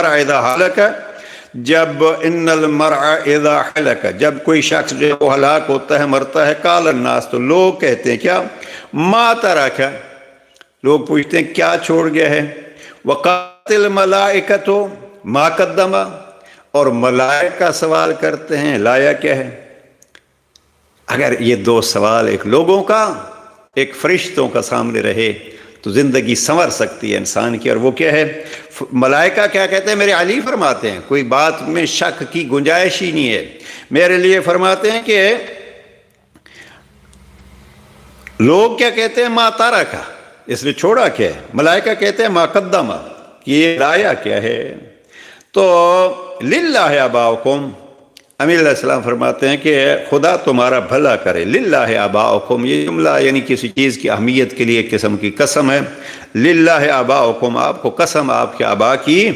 اذا ہلک، جب ان المرء اذا ہلک، جب کوئی شخص جو وہ ہلاک ہوتا ہے، مرتا ہے، قال الناس، تو لوگ کہتے ہیں کیا، ما ترک، لوگ پوچھتے ہیں کیا چھوڑ گیا ہے، وقالت الملائکۃ ما قدم، اور ملائکہ سوال کرتے ہیں لایا کیا ہے۔ اگر یہ دو سوال ایک لوگوں کا ایک فرشتوں کا سامنے رہے تو زندگی سنور سکتی ہے انسان کی، اور وہ کیا ہے، ملائکہ کیا کہتے ہیں، میرے علی فرماتے ہیں کوئی بات میں شک کی گنجائش ہی نہیں ہے، میرے لیے فرماتے ہیں کہ لوگ کیا کہتے ہیں، ما ترکا، اس نے چھوڑا کیا ہے، ملائکہ کہتے ہیں ما قدم، کہ یہ لایا کیا ہے۔ تو للہ آباؤکم، امیر علیہ السلام فرماتے ہیں کہ خدا تمہارا بھلا کرے، للہ آباؤکم، یہ جملہ یعنی کسی چیز کی اہمیت کے لیے ایک قسم کی قسم ہے، للہ آباؤکم، آپ کو قسم آپ کے آبا کی،